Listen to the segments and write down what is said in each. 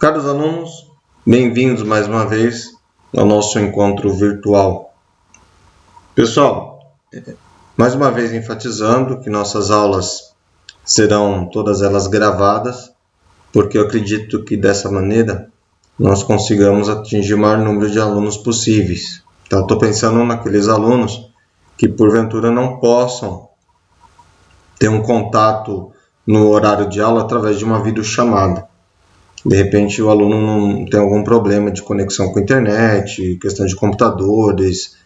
Caros alunos, bem-vindos mais uma vez ao nosso encontro virtual. Pessoal, mais uma vez enfatizando que nossas aulas serão todas elas gravadas, porque eu acredito que dessa maneira nós consigamos atingir o maior número de alunos possíveis. Então, estou pensando naqueles alunos que porventura não possam ter um contato no horário de aula através de uma videochamada. De repente o aluno não tem algum problema de conexão com a internet, questão de computadores,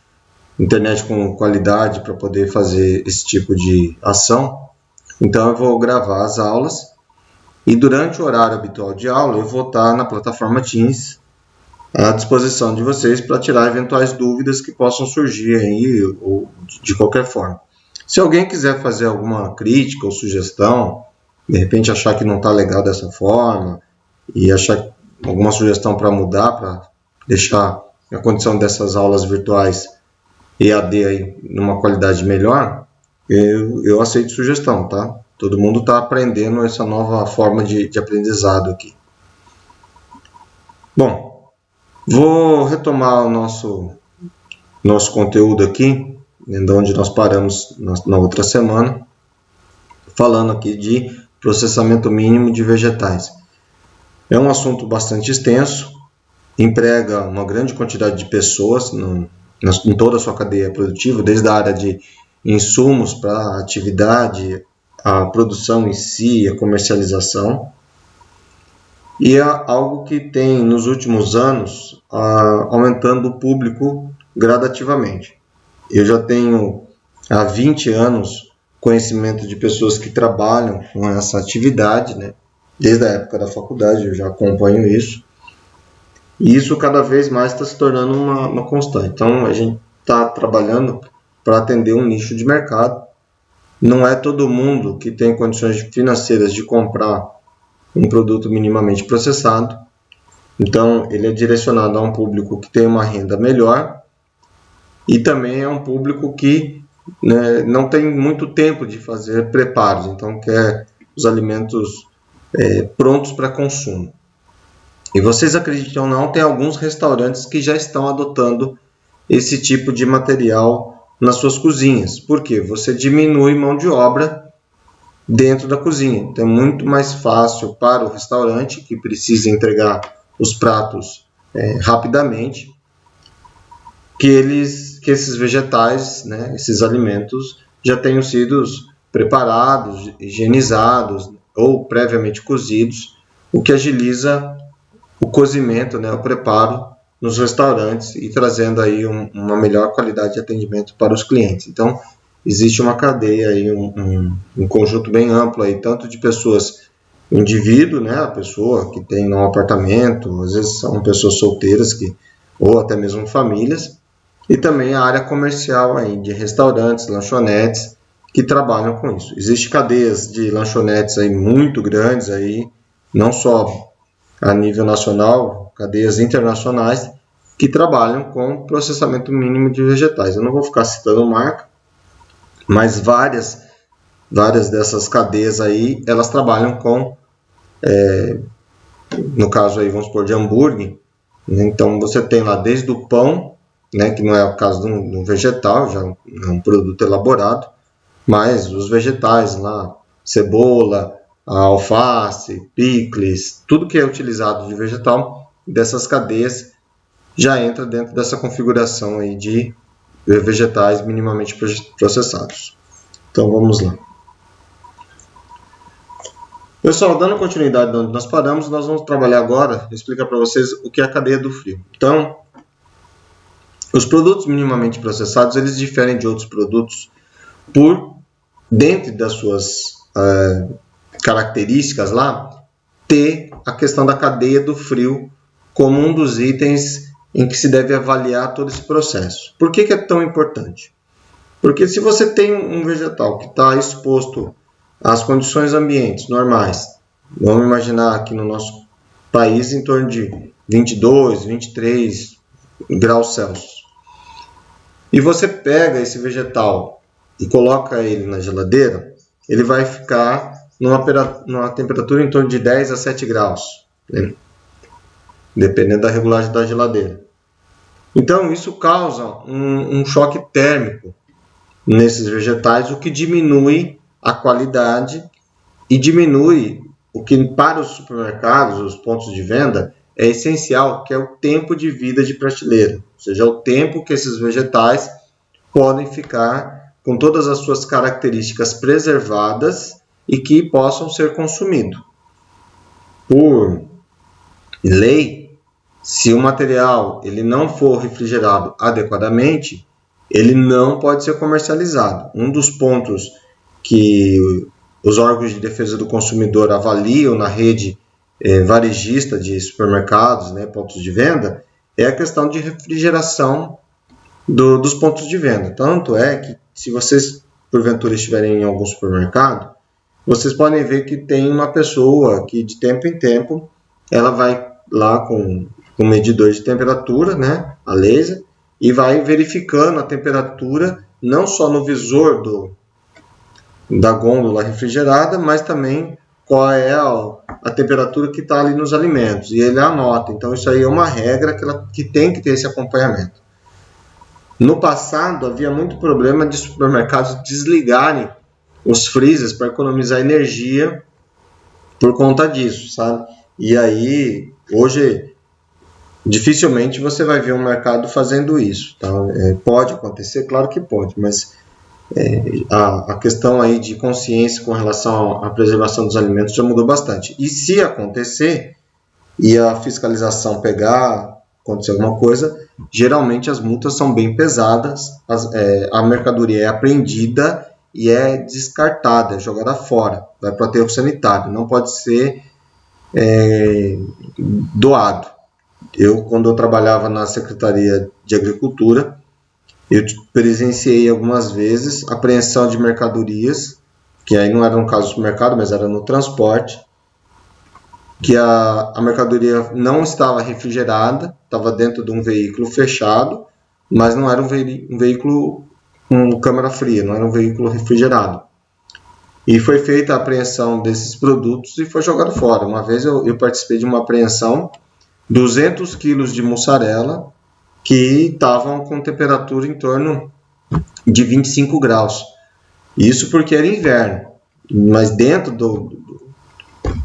internet com qualidade para poder fazer esse tipo de ação. Então eu vou gravar as aulas e durante o horário habitual de aula eu vou estar na plataforma Teams à disposição de vocês para tirar eventuais dúvidas que possam surgir aí ou de qualquer forma. Se alguém quiser fazer alguma crítica ou sugestão, de repente achar que não está legal dessa forma, e achar alguma sugestão para mudar, para deixar a condição dessas aulas virtuais EAD aí numa qualidade melhor, eu aceito sugestão, tá? Todo mundo está aprendendo essa nova forma de aprendizado aqui. Bom, vou retomar o nosso conteúdo aqui, de onde nós paramos na outra semana, falando aqui de processamento mínimo de vegetais. É um assunto bastante extenso, emprega uma grande quantidade de pessoas em toda a sua cadeia produtiva, desde a área de insumos para a atividade, a produção em si, a comercialização. E é algo que tem, nos últimos anos, aumentando o público gradativamente. Eu já tenho há 20 anos conhecimento de pessoas que trabalham com essa atividade, né? Desde a época da faculdade eu já acompanho isso. E isso cada vez mais está se tornando uma constante. Então a gente está trabalhando para atender um nicho de mercado. Não é todo mundo que tem condições financeiras de comprar um produto minimamente processado. Então ele é direcionado a um público que tem uma renda melhor e também é um público que, né, não tem muito tempo de fazer preparos. Então quer os alimentos prontos para consumo. E vocês acreditam ou não, tem alguns restaurantes que já estão adotando esse tipo de material nas suas cozinhas. Por quê? Você diminui mão de obra dentro da cozinha. Então é muito mais fácil para o restaurante que precisa entregar os pratos rapidamente, que esses vegetais, né, esses alimentos já tenham sido preparados, higienizados ou previamente cozidos, o que agiliza o cozimento, né, o preparo nos restaurantes e trazendo aí uma melhor qualidade de atendimento para os clientes. Então, existe uma cadeia aí, um conjunto bem amplo aí, tanto de pessoas, indivíduo, né, a pessoa que tem um apartamento, às vezes são pessoas solteiras ou até mesmo famílias, e também a área comercial aí de restaurantes, lanchonetes, que trabalham com isso. Existem cadeias de lanchonetes aí muito grandes, aí, não só a nível nacional, cadeias internacionais, que trabalham com processamento mínimo de vegetais. Eu não vou ficar citando marca, mas várias dessas cadeias aí, elas trabalham com, no caso aí, vamos supor, de hambúrguer. Então, você tem lá desde o pão, né, que não é o caso de um vegetal, já é um produto elaborado, mas os vegetais lá, cebola, alface, picles, tudo que é utilizado de vegetal, dessas cadeias já entra dentro dessa configuração aí de vegetais minimamente processados. Então vamos lá. Pessoal, dando continuidade de onde nós paramos, nós vamos trabalhar agora, explicar para vocês o que é a cadeia do frio. Então, os produtos minimamente processados, eles diferem de outros produtos por, dentro das suas características lá, ter a questão da cadeia do frio como um dos itens em que se deve avaliar todo esse processo. Por que é tão importante? Porque se você tem um vegetal que está exposto às condições ambientes normais, vamos imaginar aqui no nosso país em torno de 22, 23 graus Celsius, e você pega esse vegetal e coloca ele na geladeira, ele vai ficar numa temperatura em torno de 10 a 7 graus. Né? dependendo da regulagem da geladeira. Então, isso causa um choque térmico nesses vegetais, o que diminui a qualidade e diminui o que para os supermercados, os pontos de venda, é essencial, que é o tempo de vida de prateleira, ou seja, o tempo que esses vegetais podem ficar com todas as suas características preservadas e que possam ser consumidos. Por lei, se o material ele não for refrigerado adequadamente, ele não pode ser comercializado. Um dos pontos que os órgãos de defesa do consumidor avaliam na rede varejista de supermercados, né, pontos de venda, é a questão de refrigeração dos pontos de venda. Tanto é que, se vocês porventura estiverem em algum supermercado, vocês podem ver que tem uma pessoa que de tempo em tempo ela vai lá com um medidor de temperatura, né, a laser, e vai verificando a temperatura não só no visor da gôndola refrigerada, mas também qual é a temperatura que está ali nos alimentos, e ele anota. Então isso aí é uma regra que tem que ter esse acompanhamento. No passado havia muito problema de supermercados desligarem os freezers para economizar energia por conta disso, sabe? E aí hoje dificilmente você vai ver um mercado fazendo isso, tá? Pode acontecer, claro que pode, mas a questão aí de consciência com relação à preservação dos alimentos já mudou bastante. E se acontecer e a fiscalização acontecer alguma coisa, geralmente as multas são bem pesadas, a mercadoria é apreendida e é descartada, é jogada fora, vai para o aterro sanitário, não pode ser doado. Quando eu trabalhava na Secretaria de Agricultura, eu presenciei algumas vezes apreensão de mercadorias, que aí não era no caso do supermercado, mas era no transporte, que a mercadoria não estava refrigerada, estava dentro de um veículo fechado, mas não era um veículo com câmara fria, não era um veículo refrigerado. E foi feita a apreensão desses produtos e foi jogado fora. Uma vez eu participei de uma apreensão, 200 quilos de mussarela, que estavam com temperatura em torno de 25 graus. Isso porque era inverno, mas dentro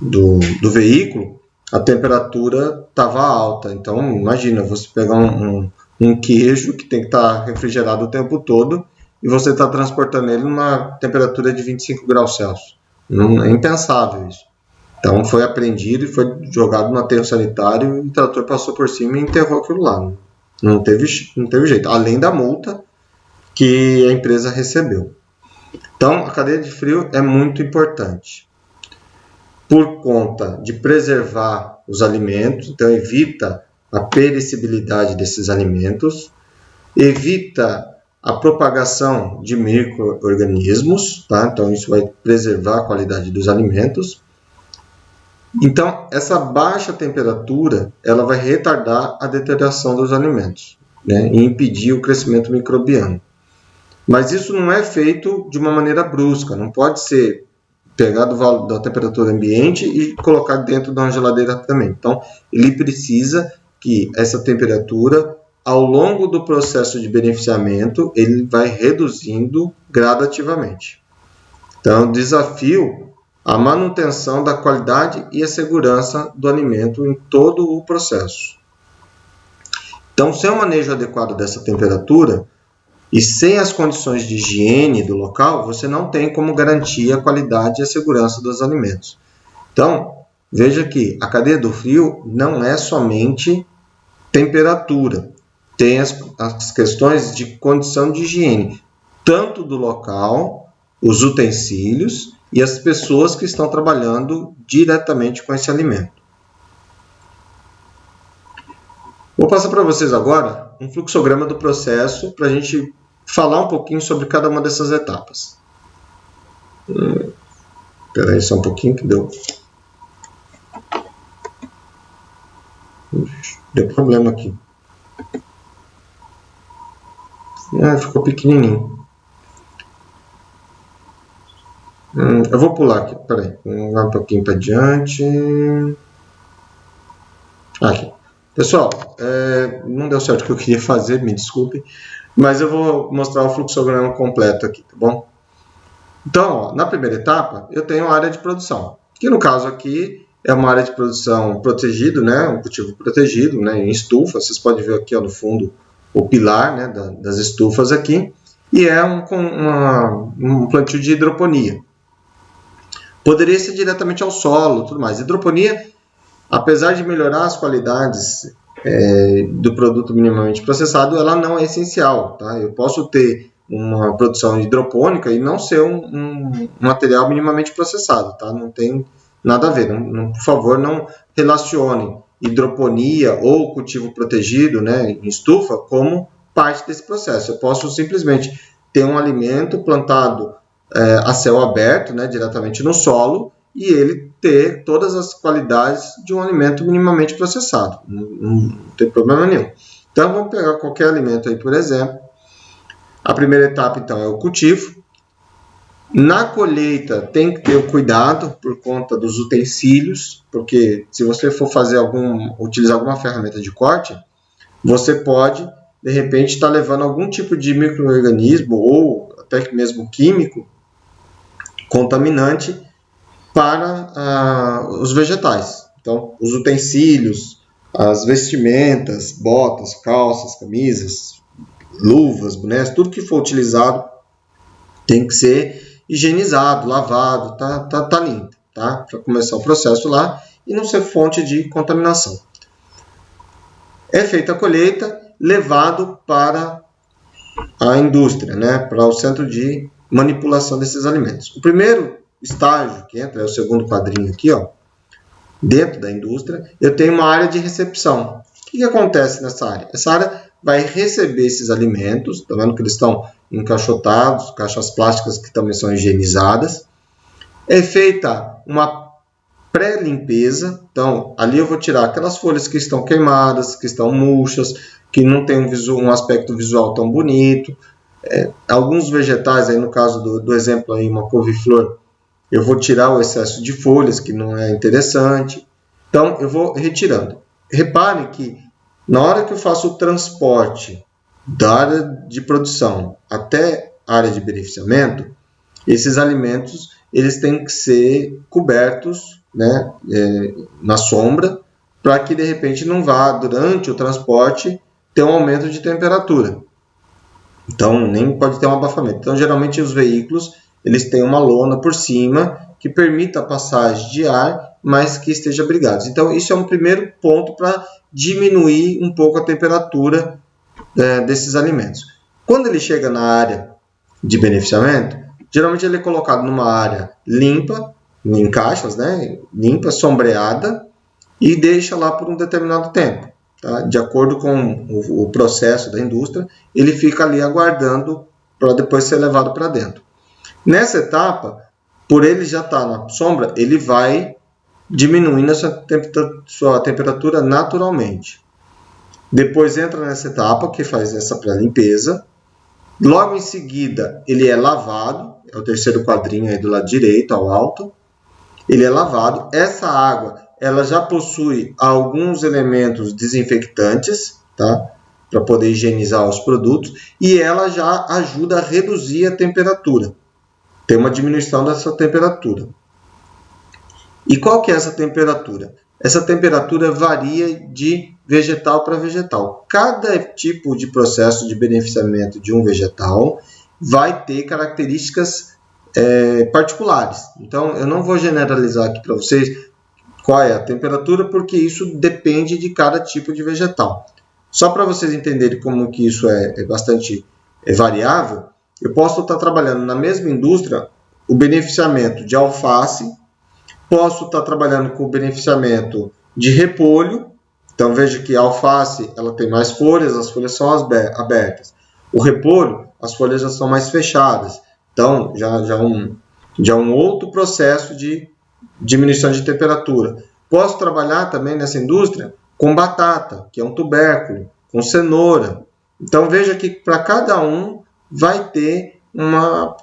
do veículo a temperatura estava alta. Então imagina, você pegar um queijo que tem que estar refrigerado o tempo todo e você está transportando ele numa temperatura de 25 graus Celsius. Não, é impensável isso. Então foi apreendido e foi jogado no aterro sanitário e o trator passou por cima e enterrou aquilo lá. Não teve jeito, além da multa que a empresa recebeu. Então, a cadeia de frio é muito importante. Por conta de preservar os alimentos, então evita a perecibilidade desses alimentos, evita a propagação de micro-organismos, tá? Então isso vai preservar a qualidade dos alimentos. Então, essa baixa temperatura, ela vai retardar a deterioração dos alimentos, né, e impedir o crescimento microbiano. Mas isso não é feito de uma maneira brusca, não pode ser pegado da temperatura ambiente e colocar dentro de uma geladeira também. Então, ele precisa que essa temperatura, ao longo do processo de beneficiamento, ele vai reduzindo gradativamente. Então, o desafio a manutenção da qualidade e a segurança do alimento em todo o processo. Então, sem o manejo adequado dessa temperatura e sem as condições de higiene do local, você não tem como garantir a qualidade e a segurança dos alimentos. Então, veja que a cadeia do frio não é somente temperatura, tem as questões de condição de higiene, tanto do local, os utensílios e as pessoas que estão trabalhando diretamente com esse alimento. Vou passar para vocês agora um fluxograma do processo para a gente falar um pouquinho sobre cada uma dessas etapas. Espera aí só um pouquinho que deu problema aqui. Ficou pequenininho. Eu vou pular aqui, peraí, vamos lá um pouquinho para diante. Aqui. Pessoal, não deu certo o que eu queria fazer, me desculpe, mas eu vou mostrar o fluxograma completo aqui, tá bom? Então, ó, na primeira etapa, eu tenho a área de produção, que no caso aqui é uma área de produção protegido, né, um cultivo protegido, né, em estufa. Vocês podem ver aqui, ó, no fundo o pilar, né, das estufas aqui, e é um plantio de hidroponia. Poderia ser diretamente ao solo, tudo mais. Hidroponia, apesar de melhorar as qualidades do produto minimamente processado, ela não é essencial, tá? Eu posso ter uma produção hidropônica e não ser um material minimamente processado, tá? Não tem nada a ver. Por favor, não relacionem hidroponia ou cultivo protegido, né, em estufa como parte desse processo. Eu posso simplesmente ter um alimento plantado a céu aberto, né, diretamente no solo, e ele ter todas as qualidades de um alimento minimamente processado. Não tem problema nenhum. Então, vamos pegar qualquer alimento aí, por exemplo. A primeira etapa, então, é o cultivo. Na colheita, tem que ter o cuidado por conta dos utensílios, porque se você for utilizar alguma ferramenta de corte, você pode, de repente, estar levando algum tipo de micro-organismo ou até mesmo químico contaminante para os vegetais. Então, os utensílios, as vestimentas, botas, calças, camisas, luvas, bonés, tudo que for utilizado tem que ser higienizado, lavado, tá limpo, tá? Para começar o processo lá e não ser fonte de contaminação. É feita a colheita, levado para a indústria, né? Para o centro de manipulação desses alimentos. O primeiro estágio que entra é o segundo quadrinho aqui, ó. Dentro da indústria, eu tenho uma área de recepção. O que acontece nessa área? Essa área vai receber esses alimentos, tá vendo que eles estão encaixotados, caixas plásticas que também são higienizadas. É feita uma pré-limpeza, então ali eu vou tirar aquelas folhas que estão queimadas, que estão murchas, que não tem um aspecto visual tão bonito. Alguns vegetais, aí no caso do exemplo aí, uma couve-flor, eu vou tirar o excesso de folhas, que não é interessante. Então, eu vou retirando. Repare que, na hora que eu faço o transporte da área de produção até a área de beneficiamento, esses alimentos eles têm que ser cobertos, né, na sombra, para que, de repente, não vá, durante o transporte, ter um aumento de temperatura. Então, nem pode ter um abafamento. Então, geralmente, os veículos eles têm uma lona por cima que permita a passagem de ar, mas que esteja abrigados. Então, isso é um primeiro ponto para diminuir um pouco a temperatura desses alimentos. Quando ele chega na área de beneficiamento, geralmente ele é colocado numa área limpa, em caixas, né, limpa, sombreada, e deixa lá por um determinado tempo. Tá? De acordo com o processo da indústria, ele fica ali aguardando para depois ser levado para dentro. Nessa etapa, por ele já estar na sombra, ele vai diminuindo sua temperatura naturalmente. Depois entra nessa etapa, que faz essa pré-limpeza. Logo em seguida, ele é lavado, é o terceiro quadrinho aí do lado direito, ao alto. Ele é lavado. Essa água, ela já possui alguns elementos desinfectantes, tá? Para poder higienizar os produtos. E ela já ajuda a reduzir a temperatura. Tem uma diminuição dessa temperatura. E qual que é essa temperatura? Essa temperatura varia de vegetal para vegetal. Cada tipo de processo de beneficiamento de um vegetal vai ter características particulares. Então, eu não vou generalizar aqui para vocês qual é a temperatura, porque isso depende de cada tipo de vegetal. Só para vocês entenderem como que isso é bastante variável, eu posso estar trabalhando na mesma indústria o beneficiamento de alface, posso estar trabalhando com o beneficiamento de repolho. Então, veja que a alface ela tem mais folhas, as folhas são abertas. O repolho, as folhas já são mais fechadas. Então, já um outro processo de diminuição de temperatura. Posso trabalhar também nessa indústria com batata, que é um tubérculo, com cenoura. Então, veja que para cada um vai ter uma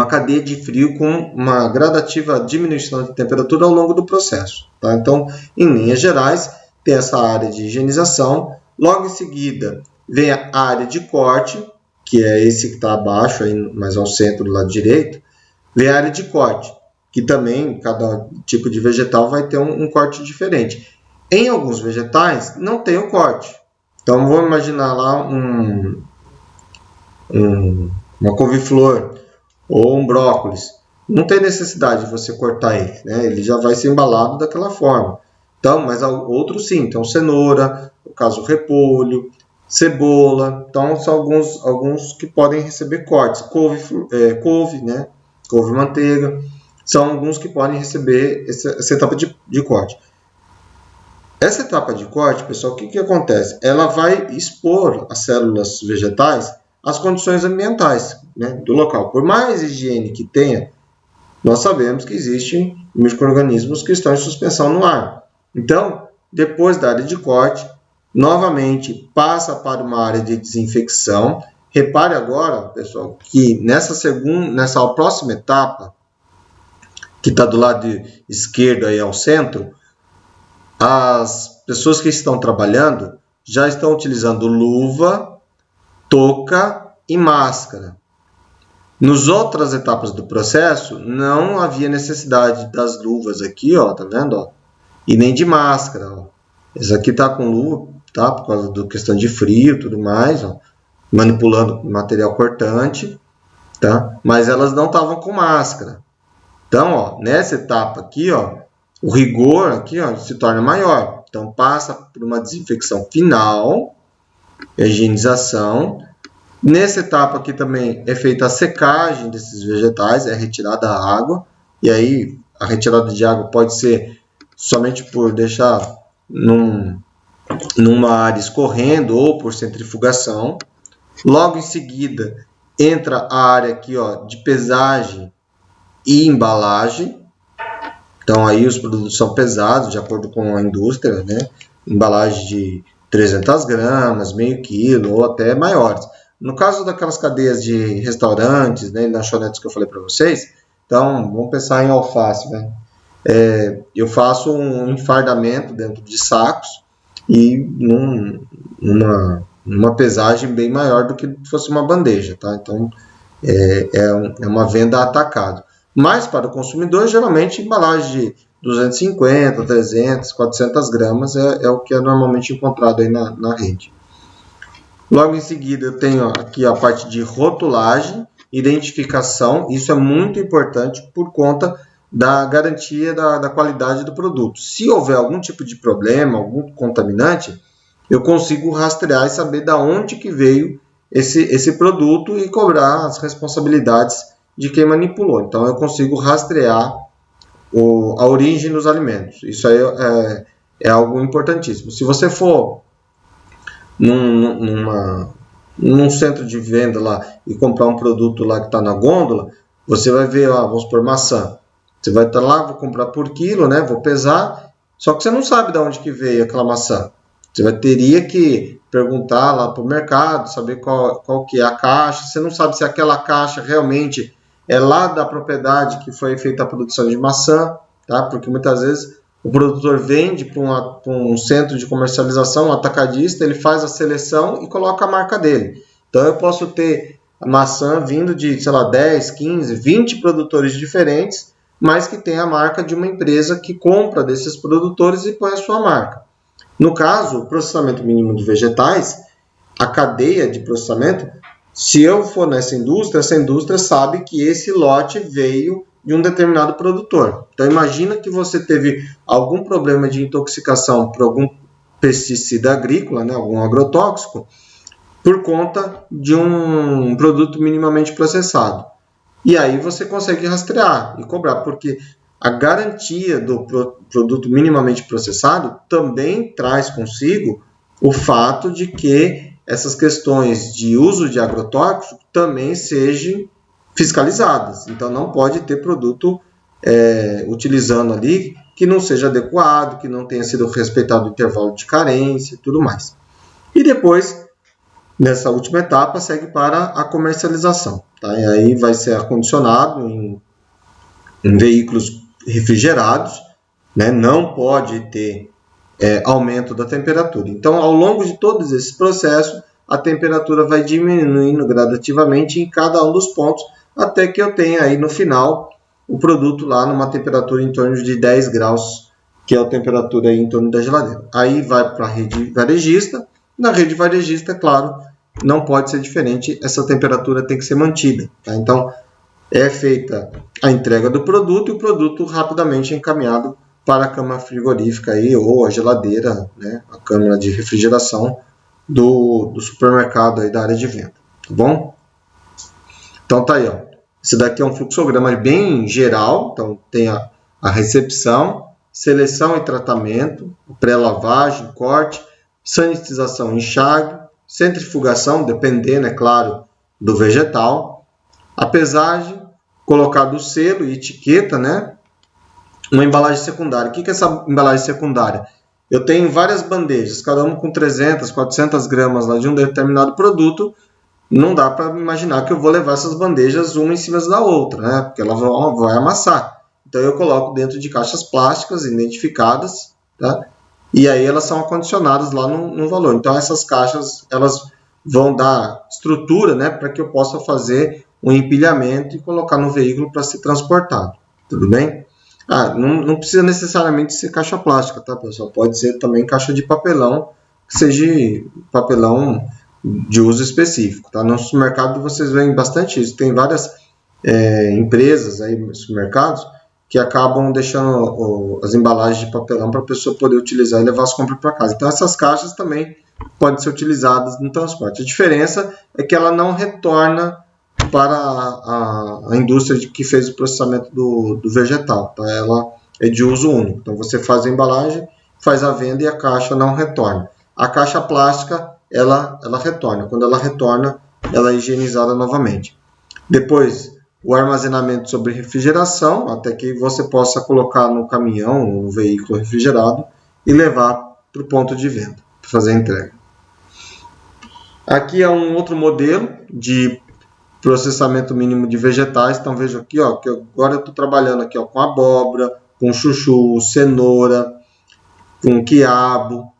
cadeia de frio com uma gradativa diminuição de temperatura ao longo do processo. Tá? Então, em linhas gerais, tem essa área de higienização. Logo em seguida, vem a área de corte, que é esse que está abaixo, aí, mais ao centro do lado direito. Vem a área de corte, que também, cada tipo de vegetal vai ter um corte diferente. Em alguns vegetais, não tem o corte. Então, vamos imaginar lá uma couve-flor ou um brócolis. Não tem necessidade de você cortar ele, né? Ele já vai ser embalado daquela forma. Então, mas outros sim. Então, cenoura, no caso, repolho, cebola. Então, são alguns que podem receber cortes. Couve, né? Couve-manteiga. São alguns que podem receber essa etapa de corte. Essa etapa de corte, pessoal, o que acontece? Ela vai expor as células vegetais às condições ambientais, né, do local. Por mais higiene que tenha, nós sabemos que existem micro-organismos que estão em suspensão no ar. Então, depois da área de corte, novamente passa para uma área de desinfecção. Repare agora, pessoal, que nessa próxima etapa, que está do lado esquerdo aí ao centro, as pessoas que estão trabalhando já estão utilizando luva, touca e máscara. Nas outras etapas do processo, não havia necessidade das luvas aqui, ó, tá vendo? Ó? E nem de máscara. Ó. Esse aqui tá com luva, tá? Por causa da questão de frio e tudo mais, ó. Manipulando material cortante, tá? Mas elas não estavam com máscara. Então, ó, nessa etapa aqui, ó, o rigor aqui, ó, se torna maior. Então, passa por uma desinfecção final, a higienização. Nessa etapa aqui também é feita a secagem desses vegetais, é retirada a água. E aí, a retirada de água pode ser somente por deixar numa área escorrendo ou por centrifugação. Logo em seguida, entra a área aqui, ó, de pesagem e embalagem. Então, aí os produtos são pesados de acordo com a indústria, né? Embalagem de 300 gramas, meio quilo ou até maiores. No caso daquelas cadeias de restaurantes, né, lanchonetes que eu falei para vocês, então, vamos pensar em alface, né? Eu faço um enfardamento dentro de sacos e numa pesagem bem maior do que fosse uma bandeja, tá? Então, é uma venda atacado. Mas para o consumidor, geralmente, embalagem de 250, 300, 400 gramas é o que é normalmente encontrado aí na rede. Logo em seguida, eu tenho aqui a parte de rotulagem, identificação. Isso é muito importante por conta da garantia da qualidade do produto. Se houver algum tipo de problema, algum contaminante, eu consigo rastrear e saber de onde que veio esse produto e cobrar as responsabilidades de quem manipulou. Então, eu consigo rastrear a origem dos alimentos. Isso aí é algo importantíssimo. Se você for num centro de venda lá e comprar um produto lá que está na gôndola, você vai ver, vamos supor, maçã. Você vai estar lá, vou comprar por quilo, né? Vou pesar, só que você não sabe de onde que veio aquela maçã. Você teria que perguntar lá para o mercado, saber qual que é a caixa. Você não sabe se aquela caixa realmente é lá da propriedade que foi feita a produção de maçã, tá? Porque muitas vezes o produtor vende para um centro de comercialização, um atacadista, ele faz a seleção e coloca a marca dele. Então, eu posso ter a maçã vindo de, sei lá, 10, 15, 20 produtores diferentes, mas que tem a marca de uma empresa que compra desses produtores e põe a sua marca. No caso, o processamento mínimo de vegetais, a cadeia de processamento, se eu for nessa indústria, essa indústria sabe que esse lote veio de um determinado produtor. Então, imagina que você teve algum problema de intoxicação por algum pesticida agrícola, né, algum agrotóxico, por conta de um produto minimamente processado. E aí você consegue rastrear e cobrar, porque a garantia do produto minimamente processado também traz consigo o fato de que essas questões de uso de agrotóxico também sejam fiscalizadas. Então, não pode ter produto utilizando ali que não seja adequado, que não tenha sido respeitado o intervalo de carência e tudo mais. E depois, nessa última etapa, segue para a comercialização. Tá? E aí vai ser acondicionado em veículos refrigerados, né? Não pode ter aumento da temperatura. Então, ao longo de todos esses processos, a temperatura vai diminuindo gradativamente em cada um dos pontos, até que eu tenha aí no final o produto lá numa temperatura em torno de 10 graus, que é a temperatura aí em torno da geladeira. Aí vai para a rede varejista. Na rede varejista, claro, não pode ser diferente, essa temperatura tem que ser mantida. Tá? Então, é feita a entrega do produto e o produto rapidamente é encaminhado para a câmara frigorífica aí, ou a geladeira, né, a câmara de refrigeração do supermercado aí da área de venda, tá bom? Então tá aí, ó. Esse daqui é um fluxograma bem geral, então tem a recepção, seleção e tratamento, pré-lavagem, corte, sanitização, enxágue, centrifugação, dependendo, é claro, do vegetal, a pesagem, colocado o selo e etiqueta, né? Uma embalagem secundária. O que é essa embalagem secundária? Eu tenho várias bandejas, cada uma com 300, 400 gramas lá de um determinado produto. Não dá para imaginar que eu vou levar essas bandejas uma em cima da outra, né? Porque ela vai amassar. Então eu coloco dentro de caixas plásticas identificadas, tá? E aí elas são acondicionadas lá no valor. Então essas caixas elas vão dar estrutura, né, para que eu possa fazer um empilhamento e colocar no veículo para ser transportado. Tudo bem? Não precisa necessariamente ser caixa plástica, tá, pessoal? Pode ser também caixa de papelão, que seja papelão de uso específico, tá? No supermercado vocês veem bastante isso. Tem várias empresas aí nos supermercados que acabam deixando as embalagens de papelão para a pessoa poder utilizar e levar as compras para casa. Então essas caixas também podem ser utilizadas no transporte. A diferença é que ela não retorna para a indústria que fez o processamento do vegetal, tá? Ela é de uso único. Então você faz a embalagem, faz a venda e a caixa não retorna. A caixa plástica, ela retorna. Quando ela retorna, ela é higienizada novamente. Depois, o armazenamento sobre refrigeração, até que você possa colocar no caminhão, no veículo refrigerado e levar para o ponto de venda, para fazer a entrega. Aqui é um outro modelo de processamento mínimo de vegetais. Então veja aqui, ó, que agora eu estou trabalhando aqui, ó, com abóbora, com chuchu, cenoura, com quiabo,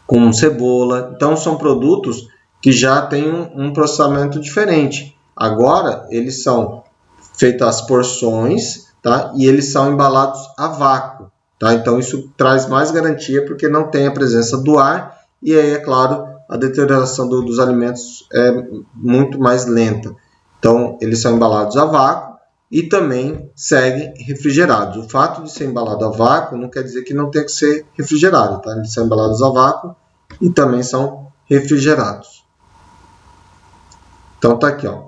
com cebola. Então são produtos que já têm um processamento diferente. Agora eles são feitas as porções, tá? E eles são embalados a vácuo, tá? Então isso traz mais garantia porque não tem a presença do ar e aí, é claro, a deterioração dos alimentos é muito mais lenta. Então, eles são embalados a vácuo e também seguem refrigerados. O fato de ser embalado a vácuo não quer dizer que não tem que ser refrigerado, tá? Eles são embalados a vácuo e também são refrigerados. Então, tá aqui, ó.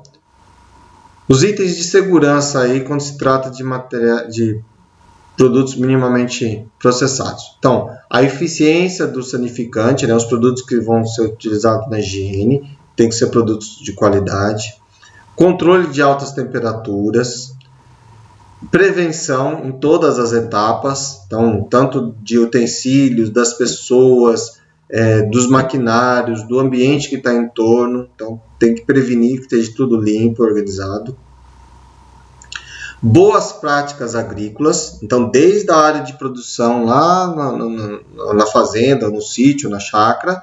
Os itens de segurança aí quando se trata de produtos minimamente processados. Então, a eficiência do sanificante, né, os produtos que vão ser utilizados na higiene, tem que ser produtos de qualidade. Controle de altas temperaturas. Prevenção em todas as etapas, então, tanto de utensílios, das pessoas, dos maquinários, do ambiente que está em torno. Então, tem que prevenir que esteja tudo limpo, organizado. Boas práticas agrícolas, então desde a área de produção lá na fazenda, no sítio, na chácara.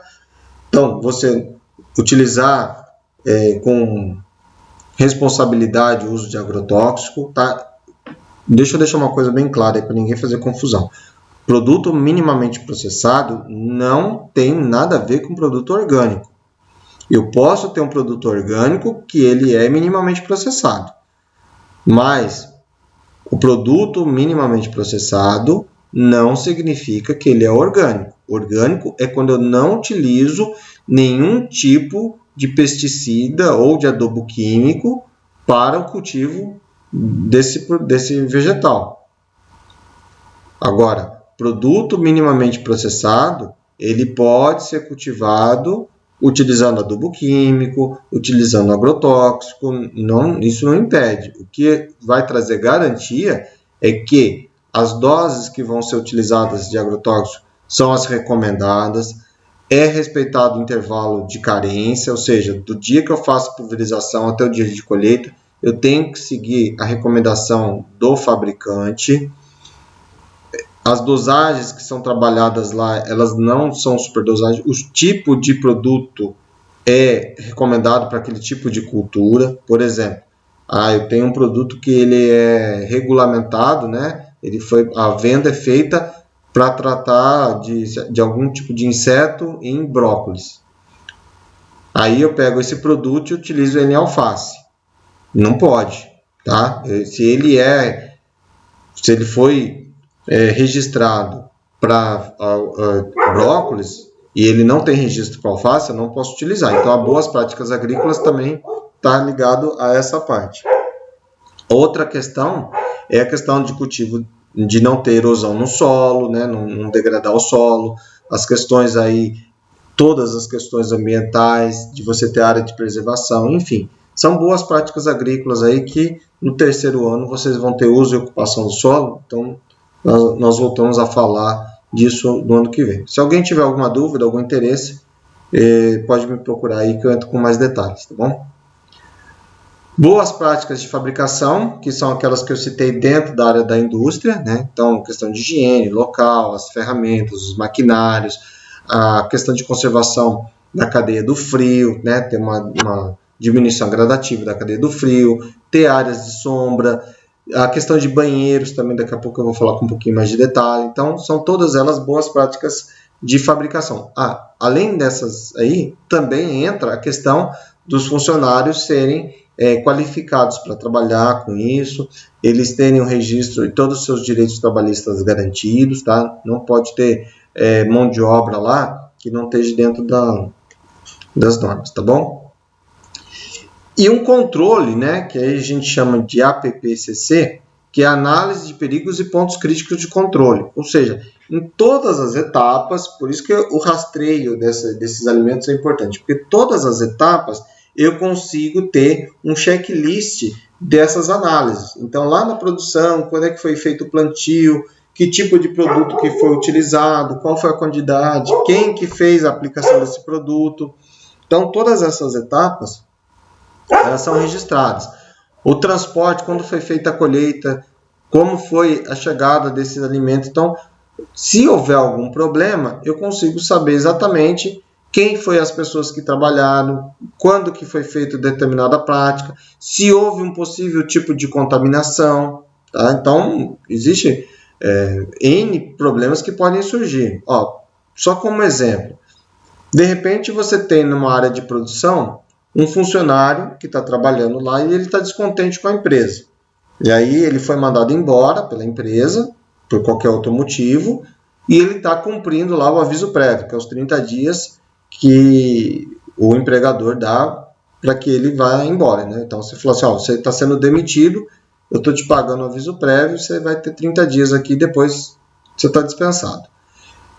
Então, você utilizar com responsabilidade o uso de agrotóxico, tá? Deixa eu deixar uma coisa bem clara para ninguém fazer confusão. Produto minimamente processado não tem nada a ver com produto orgânico. Eu posso ter um produto orgânico que ele é minimamente processado. Mas o produto minimamente processado não significa que ele é orgânico. Orgânico é quando eu não utilizo nenhum tipo de pesticida ou de adubo químico para o cultivo desse vegetal. Agora, produto minimamente processado, ele pode ser cultivado utilizando adubo químico, utilizando agrotóxico, isso não impede. O que vai trazer garantia é que as doses que vão ser utilizadas de agrotóxico são as recomendadas, é respeitado o intervalo de carência, ou seja, do dia que eu faço a pulverização até o dia de colheita, eu tenho que seguir a recomendação do fabricante. as dosagens que são trabalhadas lá, elas não são superdosagens, o tipo de produto é recomendado para aquele tipo de cultura. Por exemplo, eu tenho um produto que ele é regulamentado, né? A venda é feita para tratar de algum tipo de inseto em brócolis. Aí eu pego esse produto e utilizo ele em alface. Não pode, tá? Se ele foi registrado para brócolis e ele não tem registro para alface, eu não posso utilizar. Então, a boas práticas agrícolas também está ligado a essa parte. Outra questão é a questão de cultivo, de não ter erosão no solo, né? Não degradar o solo, as questões aí, todas as questões ambientais, de você ter área de preservação, enfim. São boas práticas agrícolas aí que no terceiro ano vocês vão ter uso e ocupação do solo. Então, nós voltamos a falar disso no ano que vem. Se alguém tiver alguma dúvida, algum interesse, pode me procurar aí que eu entro com mais detalhes, tá bom? Boas práticas de fabricação, que são aquelas que eu citei dentro da área da indústria, né? Então, questão de higiene local, as ferramentas, os maquinários, a questão de conservação da cadeia do frio, né? Ter uma diminuição gradativa da cadeia do frio, ter áreas de sombra, a questão de banheiros também, daqui a pouco eu vou falar com um pouquinho mais de detalhe. Então, são todas elas boas práticas de fabricação. Além dessas aí, também entra a questão dos funcionários serem qualificados para trabalhar com isso, eles terem o registro e todos os seus direitos trabalhistas garantidos, tá? Não pode ter mão de obra lá que não esteja dentro das normas, tá bom? E um controle, né, que aí a gente chama de APPCC, que é a análise de perigos e pontos críticos de controle. Ou seja, em todas as etapas, por isso que o rastreio desses alimentos é importante, porque todas as etapas eu consigo ter um checklist dessas análises. Então, lá na produção, quando é que foi feito o plantio, que tipo de produto que foi utilizado, qual foi a quantidade, quem que fez a aplicação desse produto. Então, todas essas etapas, elas são registradas. O transporte, quando foi feita a colheita, como foi a chegada desses alimentos. Então, se houver algum problema, eu consigo saber exatamente quem foi as pessoas que trabalharam, quando que foi feita determinada prática, se houve um possível tipo de contaminação. Tá? Então, existe N problemas que podem surgir. Só como exemplo, de repente você tem numa área de produção um funcionário que está trabalhando lá e ele está descontente com a empresa. E aí ele foi mandado embora pela empresa, por qualquer outro motivo, e ele está cumprindo lá o aviso prévio, que é os 30 dias que o empregador dá para que ele vá embora. Né? Então, você falou assim, você está sendo demitido, eu estou te pagando o aviso prévio, você vai ter 30 dias aqui, depois você está dispensado.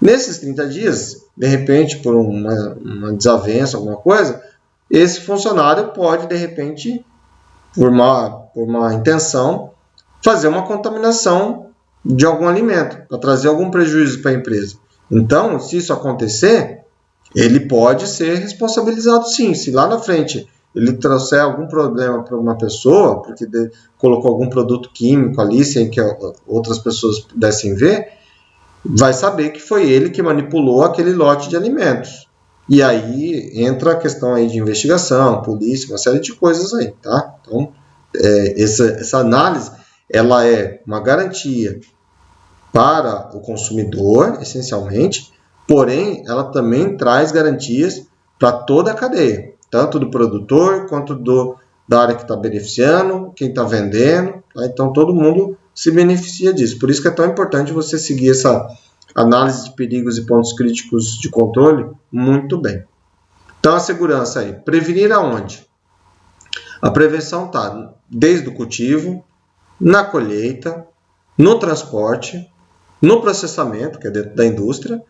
Nesses 30 dias, de repente, por uma desavença, alguma coisa, esse funcionário pode, de repente, por uma intenção, fazer uma contaminação de algum alimento, para trazer algum prejuízo para a empresa. Então, se isso acontecer, ele pode ser responsabilizado sim. Se lá na frente ele trouxer algum problema para uma pessoa, porque colocou algum produto químico ali, sem que outras pessoas pudessem ver, vai saber que foi ele que manipulou aquele lote de alimentos. E aí entra a questão aí de investigação, polícia, uma série de coisas aí, tá? Então, essa análise, ela é uma garantia para o consumidor, essencialmente, porém, ela também traz garantias para toda a cadeia, tanto do produtor quanto da área que está beneficiando, quem está vendendo, tá? Então todo mundo se beneficia disso. Por isso que é tão importante você seguir essa análise de perigos e pontos críticos de controle muito bem. Então a segurança aí, prevenir aonde? A prevenção está desde o cultivo, na colheita, no transporte, no processamento, que é dentro da indústria,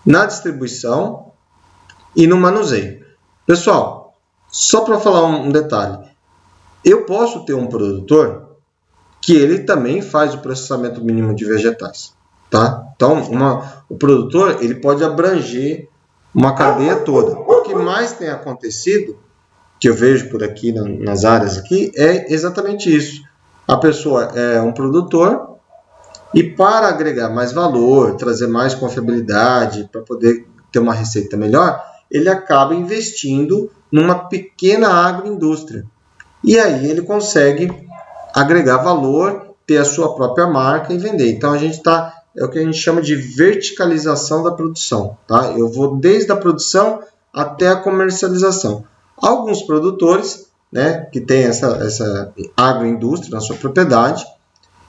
na distribuição e no manuseio. Pessoal, só para falar um detalhe, eu posso ter um produtor que ele também faz o processamento mínimo de vegetais, tá? Então, o produtor ele pode abranger uma cadeia toda. O que mais tem acontecido, que eu vejo por aqui nas áreas aqui, é exatamente isso. A pessoa é um produtor E para agregar mais valor, trazer mais confiabilidade, para poder ter uma receita melhor, ele acaba investindo numa pequena agroindústria. E aí ele consegue agregar valor, ter a sua própria marca e vender. Então a gente é o que a gente chama de verticalização da produção. Tá? Eu vou desde a produção até a comercialização. Alguns produtores, né, que têm essa agroindústria na sua propriedade,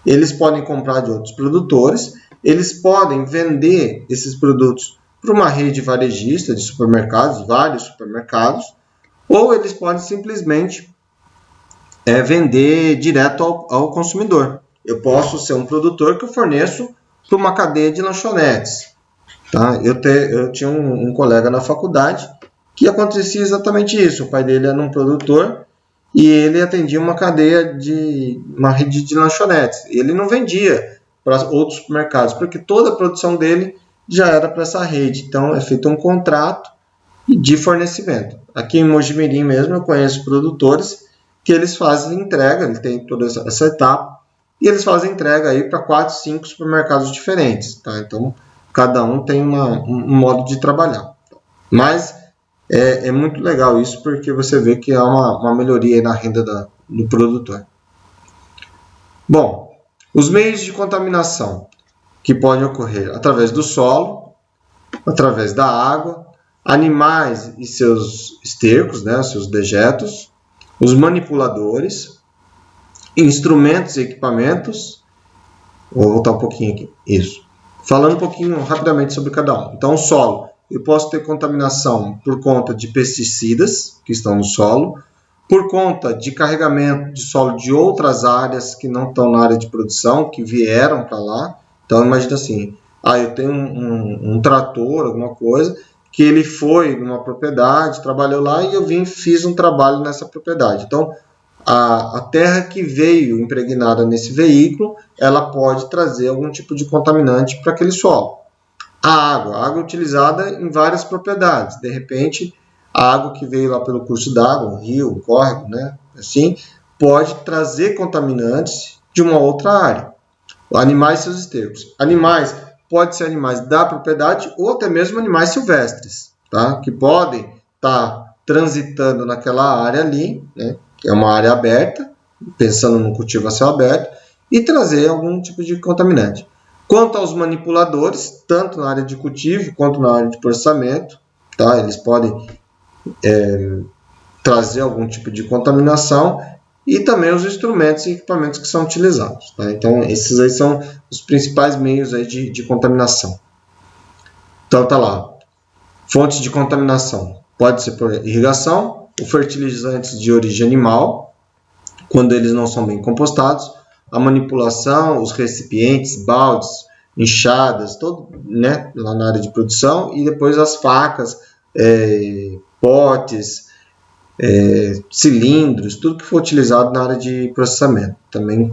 eles podem comprar de outros produtores, eles podem vender esses produtos para uma rede varejista de supermercados, vários supermercados, ou eles podem simplesmente vender direto ao consumidor. Eu posso ser um produtor que eu forneço para uma cadeia de lanchonetes. Tá? Eu tinha um colega na faculdade que acontecia exatamente isso. O pai dele era um produtor e ele atendia uma rede de lanchonetes. Ele não vendia para outros supermercados, porque toda a produção dele já era para essa rede. Então, é feito um contrato de fornecimento. Aqui em Mojimirim mesmo, eu conheço produtores que eles fazem entrega, ele tem toda essa etapa, e eles fazem entrega aí para 4, 5 supermercados diferentes. Tá? Então, cada um tem um modo de trabalhar. Mas é muito legal isso, porque você vê que há uma melhoria aí na renda do produtor. Bom, os meios de contaminação que podem ocorrer através do solo, através da água, animais e seus estercos, né, seus dejetos, os manipuladores, instrumentos e equipamentos. Vou voltar um pouquinho aqui. Isso. Falando um pouquinho rapidamente sobre cada um. Então, o solo. Eu posso ter contaminação por conta de pesticidas que estão no solo, por conta de carregamento de solo de outras áreas que não estão na área de produção, que vieram para lá. Então, imagina assim, eu tenho um trator, alguma coisa, que ele foi numa propriedade, trabalhou lá e eu fiz um trabalho nessa propriedade. Então, a terra que veio impregnada nesse veículo, ela pode trazer algum tipo de contaminante para aquele solo. A água utilizada em várias propriedades. De repente, a água que veio lá pelo curso d'água, um rio, um córrego, né? Assim, pode trazer contaminantes de uma outra área. Animais e seus estercos. Animais, pode ser animais da propriedade ou até mesmo animais silvestres, tá? Que podem estar transitando naquela área ali, né? Que é uma área aberta, pensando no cultivo a céu aberto, e trazer algum tipo de contaminante. Quanto aos manipuladores, tanto na área de cultivo quanto na área de processamento, tá? Eles podem trazer algum tipo de contaminação e também os instrumentos e equipamentos que são utilizados. Tá? Então, esses aí são os principais meios aí de contaminação. Então, tá lá. Fontes de contaminação. Pode ser por irrigação, ou fertilizantes de origem animal, quando eles não são bem compostados, a manipulação, os recipientes, baldes, enxadas, todo, né, lá na área de produção, e depois as facas, potes, cilindros, tudo que for utilizado na área de processamento. Também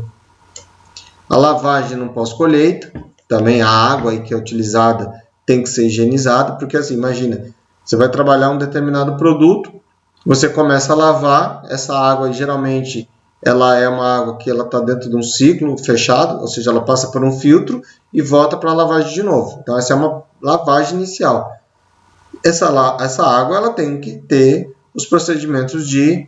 a lavagem no pós-colheita, também a água aí que é utilizada tem que ser higienizada, porque assim, imagina, você vai trabalhar um determinado produto, você começa a lavar, essa água geralmente ela é uma água que ela está dentro de um ciclo fechado, ou seja, ela passa por um filtro e volta para a lavagem de novo. Então, essa é uma lavagem inicial. Essa água ela tem que ter os procedimentos de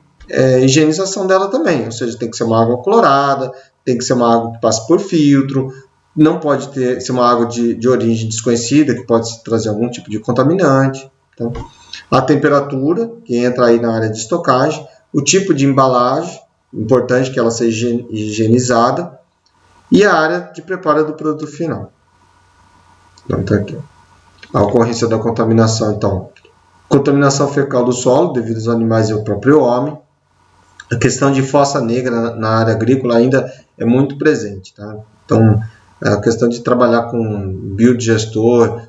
higienização dela também, ou seja, tem que ser uma água clorada, tem que ser uma água que passa por filtro, não pode ser uma água de origem desconhecida, que pode trazer algum tipo de contaminante. Então, a temperatura, que entra aí na área de estocagem, o tipo de embalagem, importante que ela seja higienizada, e a área de preparo do produto final. Então, tá aqui. A ocorrência da contaminação, então, contaminação fecal do solo devido aos animais e ao próprio homem. A questão de fossa negra na área agrícola ainda é muito presente, tá? Então, a questão de trabalhar com biodigestor,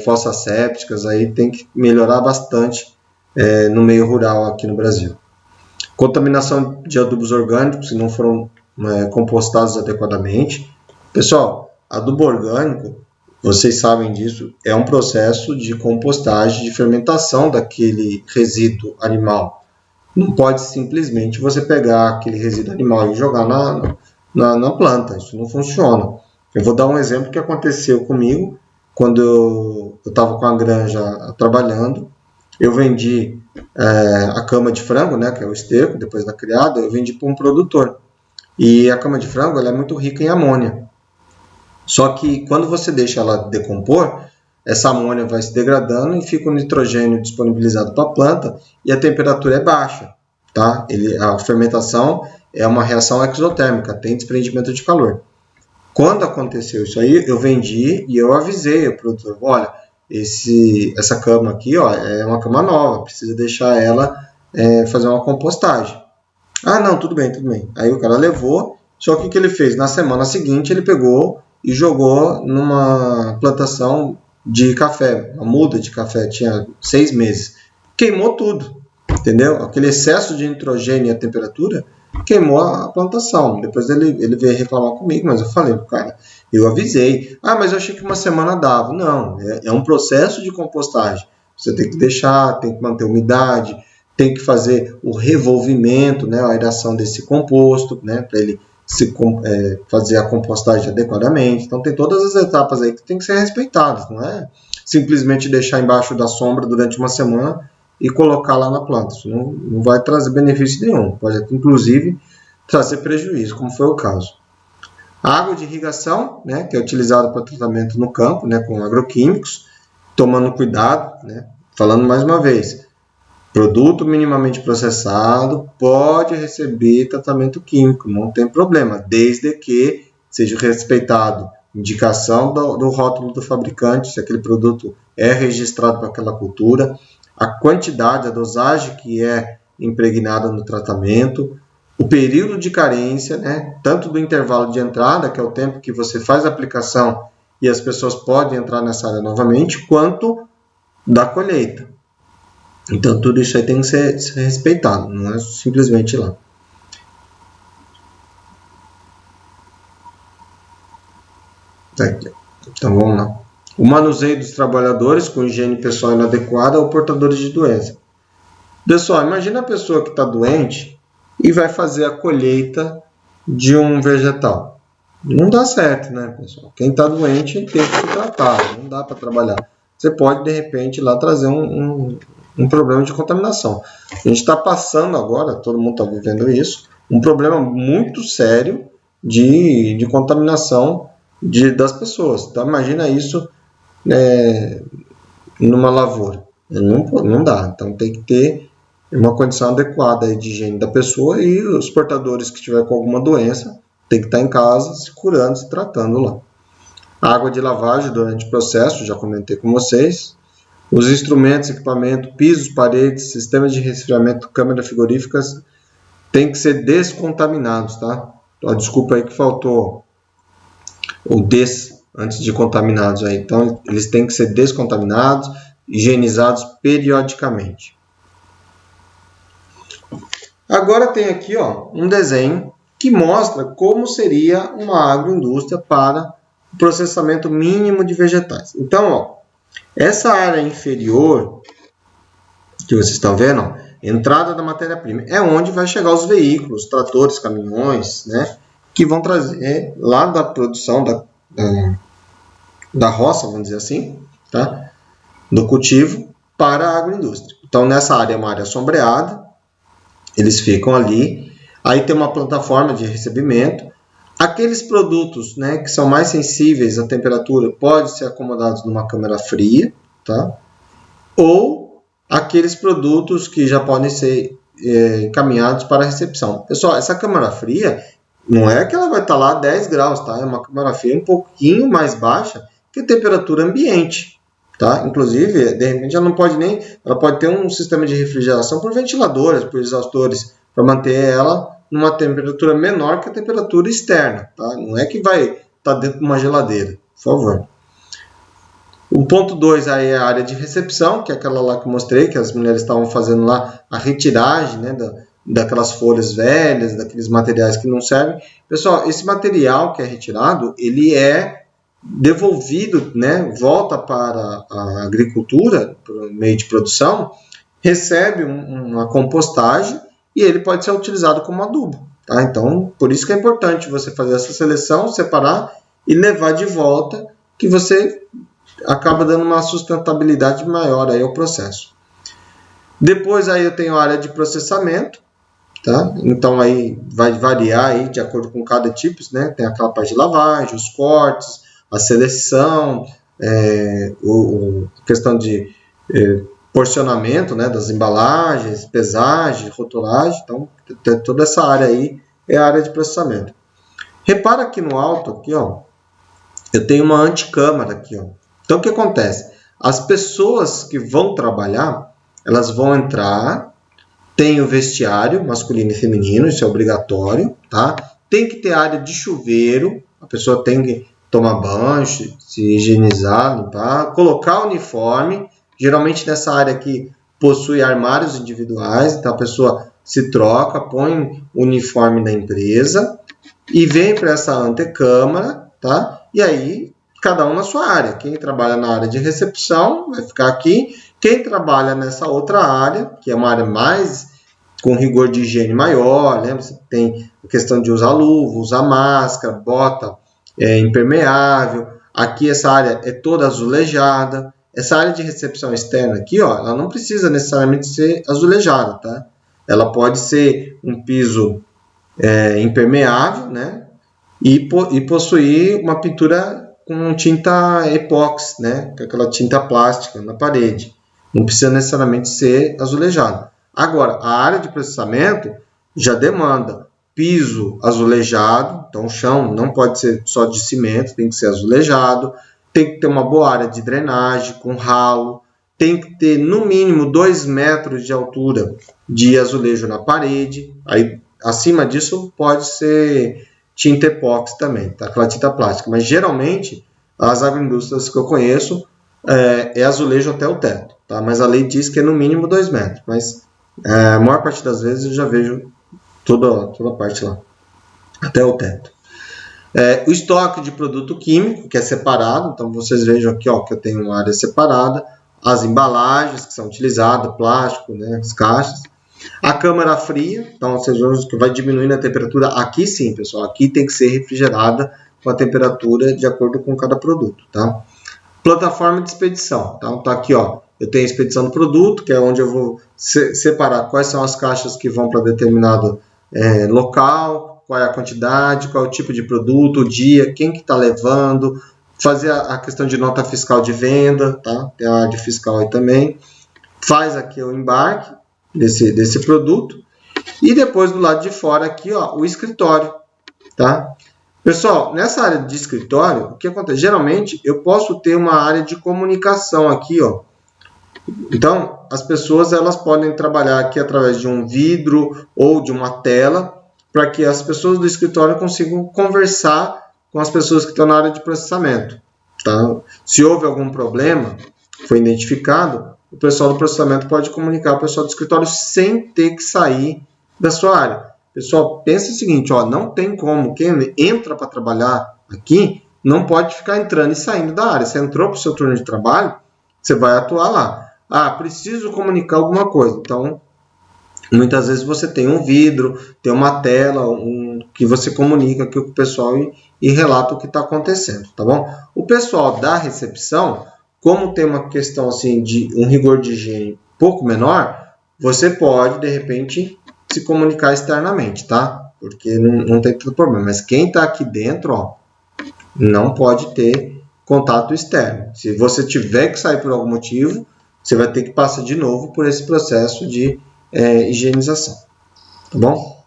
fossas sépticas, aí tem que melhorar bastante no meio rural aqui no Brasil. Contaminação de adubos orgânicos que não foram compostados adequadamente. Pessoal, adubo orgânico, vocês sabem disso, é um processo de compostagem, de fermentação daquele resíduo animal. Não pode simplesmente você pegar aquele resíduo animal e jogar na planta, isso não funciona. Eu vou dar um exemplo que aconteceu comigo quando eu estava com a granja trabalhando. Eu vendi a cama de frango, né, que é o esterco, depois da criada, eu vendi para um produtor. E a cama de frango ela é muito rica em amônia. Só que quando você deixa ela decompor, essa amônia vai se degradando e fica o nitrogênio disponibilizado para a planta e a temperatura é baixa. Tá? A fermentação é uma reação exotérmica, tem desprendimento de calor. Quando aconteceu isso aí, eu vendi e eu avisei o produtor, olha, essa cama aqui ó, é uma cama nova, precisa deixar ela fazer uma compostagem. Ah, não, tudo bem, tudo bem. Aí o cara levou, só que o que ele fez? Na semana seguinte ele pegou e jogou numa plantação de café, uma muda de café, tinha 6 meses. Queimou tudo, entendeu? Aquele excesso de nitrogênio e a temperatura queimou a plantação. Depois ele veio reclamar comigo, mas eu falei, cara, eu avisei. Ah, mas eu achei que uma semana dava. Não, é um processo de compostagem. Você tem que deixar, tem que manter a umidade, tem que fazer o revolvimento, né, a aeração desse composto, né, para ele fazer a compostagem adequadamente. Então tem todas as etapas aí que tem que ser respeitadas, não é simplesmente deixar embaixo da sombra durante uma semana e colocar lá na planta. Isso não vai trazer benefício nenhum, pode inclusive trazer prejuízo, como foi o caso. A água de irrigação, né, que é utilizada para tratamento no campo, né, com agroquímicos, tomando cuidado, né, falando mais uma vez, produto minimamente processado pode receber tratamento químico, não tem problema, desde que seja respeitado indicação do rótulo do fabricante, se aquele produto é registrado para aquela cultura, a quantidade, a dosagem que é impregnada no tratamento, o período de carência, né, tanto do intervalo de entrada, que é o tempo que você faz a aplicação e as pessoas podem entrar nessa área novamente, quanto da colheita. Então, tudo isso aí tem que ser respeitado, não é simplesmente ir lá. Então, vamos lá. O manuseio dos trabalhadores com higiene pessoal inadequada ou portadores de doença. Pessoal, imagina a pessoa que está doente e vai fazer a colheita de um vegetal. Não dá certo, né, pessoal? Quem está doente tem que se tratar, não dá para trabalhar. Você pode, de repente, lá trazer um problema de contaminação. A gente está passando agora, todo mundo está vivendo isso, um problema muito sério de contaminação das pessoas. Então, imagina isso numa lavoura. Não dá. Então, tem que ter uma condição adequada de higiene da pessoa e os portadores que estiver com alguma doença tem que estar em casa se curando, se tratando lá. Água de lavagem durante o processo, já comentei com vocês. Os instrumentos, equipamento, pisos, paredes, sistemas de resfriamento, câmeras frigoríficas têm que ser descontaminados, tá? Desculpa aí que faltou o antes de contaminados aí. Então, eles têm que ser descontaminados, higienizados periodicamente. Agora tem aqui um desenho que mostra como seria uma agroindústria para o processamento mínimo de vegetais. Então, essa área inferior que vocês estão vendo, entrada da matéria-prima, é onde vai chegar os veículos, tratores, caminhões, né, que vão trazer lá da produção da roça, vamos dizer assim, tá, do cultivo para a agroindústria. Então, nessa área é uma área sombreada, eles ficam ali, aí tem uma plataforma de recebimento. Aqueles produtos, né, que são mais sensíveis à temperatura podem ser acomodados numa câmara fria, tá? Ou aqueles produtos que já podem ser encaminhados para a recepção. Pessoal, essa câmara fria não é que ela vai estar lá a 10 graus, tá? É uma câmara fria um pouquinho mais baixa que a temperatura ambiente, tá? Inclusive, de repente, ela pode ter um sistema de refrigeração por ventiladores, por exaustores, para manter ela numa temperatura menor que a temperatura externa, tá? Não é que vai estar dentro de uma geladeira, por favor. O ponto 2 aí é a área de recepção, que é aquela lá que eu mostrei, que as mulheres estavam fazendo lá a retiragem, né, daquelas folhas velhas, daqueles materiais que não servem. Pessoal, esse material que é retirado, ele é devolvido, né, volta para a agricultura, para o meio de produção, recebe uma compostagem e ele pode ser utilizado como adubo. Tá? Então, por isso que é importante você fazer essa seleção, separar e levar de volta, que você acaba dando uma sustentabilidade maior aí ao processo. Depois aí eu tenho a área de processamento, tá? Então aí vai variar aí de acordo com cada tipo, né? Tem aquela parte de lavagem, os cortes, a seleção, questão de porcionamento, né, das embalagens, pesagem, rotulagem. Então toda essa área aí é a área de processamento. Repara aqui no alto, aqui, ó, eu tenho uma anticâmara aqui, ó. Então o que acontece? As pessoas que vão trabalhar, elas vão entrar, tem o vestiário masculino e feminino, isso é obrigatório, tá? Tem que ter área de chuveiro, a pessoa tem que tomar banho, se higienizar, limpar, colocar o uniforme. Geralmente nessa área aqui possui armários individuais, então a pessoa se troca, põe o uniforme da empresa e vem para essa antecâmara, tá? E aí, cada um na sua área. Quem trabalha na área de recepção vai ficar aqui. Quem trabalha nessa outra área, que é uma área mais com rigor de higiene maior, lembra? Você tem a questão de usar luva, usar máscara, bota impermeável. Aqui essa área é toda azulejada. Essa área de recepção externa aqui, ó, ela não precisa necessariamente ser azulejada, tá? Ela pode ser um piso impermeável, né? E possuir uma pintura com tinta epóxi, né? Com aquela tinta plástica na parede. Não precisa necessariamente ser azulejado. Agora, a área de processamento já demanda piso azulejado, então o chão não pode ser só de cimento, tem que ser azulejado, tem que ter uma boa área de drenagem com ralo, tem que ter no mínimo 2 metros de altura de azulejo na parede, aí acima disso pode ser tinta epóxi também, tá? Aquela tinta plástica, mas geralmente as agroindústrias que eu conheço é azulejo até o teto, tá? Mas a lei diz que é no mínimo 2 metros, mas a maior parte das vezes eu já vejo toda a parte lá, até o teto. O estoque de produto químico, que é separado, então vocês vejam aqui, ó, que eu tenho uma área separada, as embalagens que são utilizadas, plástico, né, as caixas. A câmara fria, então vocês vejam que vai diminuindo a temperatura. Aqui sim, pessoal, aqui tem que ser refrigerada com a temperatura de acordo com cada produto, tá? Plataforma de expedição, tá? Então aqui, ó, eu tenho a expedição do produto, que é onde eu vou separar quais são as caixas que vão para determinado local, qual é a quantidade, qual é o tipo de produto, o dia, quem que está levando, fazer a questão de nota fiscal de venda, tá? Tem a área de fiscal aí também. Faz aqui o embarque desse produto. E depois do lado de fora aqui, ó, o escritório, tá? Pessoal, nessa área de escritório, o que acontece? Geralmente, eu posso ter uma área de comunicação aqui, ó. Então, as pessoas elas podem trabalhar aqui através de um vidro ou de uma tela para que as pessoas do escritório consigam conversar com as pessoas que estão na área de processamento, tá? Se houve algum problema, foi identificado, o pessoal do processamento pode comunicar ao pessoal do escritório sem ter que sair da sua área. Pessoal, pensa o seguinte, ó, não tem como, quem entra para trabalhar aqui não pode ficar entrando e saindo da área. Você entrou para o seu turno de trabalho, você vai atuar lá. Ah, preciso comunicar alguma coisa. Então, muitas vezes você tem um vidro, tem uma tela, que você comunica aqui com o pessoal e relata o que está acontecendo, tá bom? O pessoal da recepção, como tem uma questão assim de um rigor de higiene pouco menor, você pode, de repente, se comunicar externamente, tá? Porque não tem tanto problema. Mas quem está aqui dentro, ó, não pode ter contato externo. Se você tiver que sair por algum motivo, você vai ter que passar de novo por esse processo de higienização, tá bom?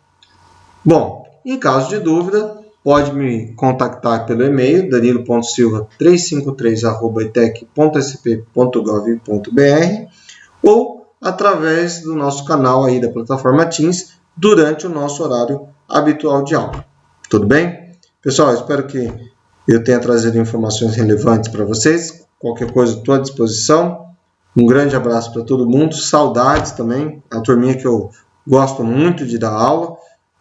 Bom, em caso de dúvida, pode me contactar pelo e-mail danilo.silva353@itec.sp.gov.br ou através do nosso canal aí da plataforma Teams durante o nosso horário habitual de aula. Tudo bem? Pessoal, espero que eu tenha trazido informações relevantes para vocês. Qualquer coisa, estou à disposição. Um grande abraço para todo mundo. Saudades também. A turminha que eu gosto muito de dar aula.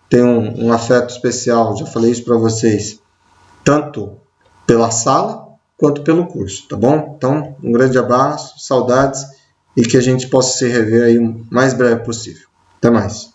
Tenho um afeto especial, já falei isso para vocês, tanto pela sala quanto pelo curso, tá bom? Então, um grande abraço, saudades e que a gente possa se rever aí o mais breve possível. Até mais.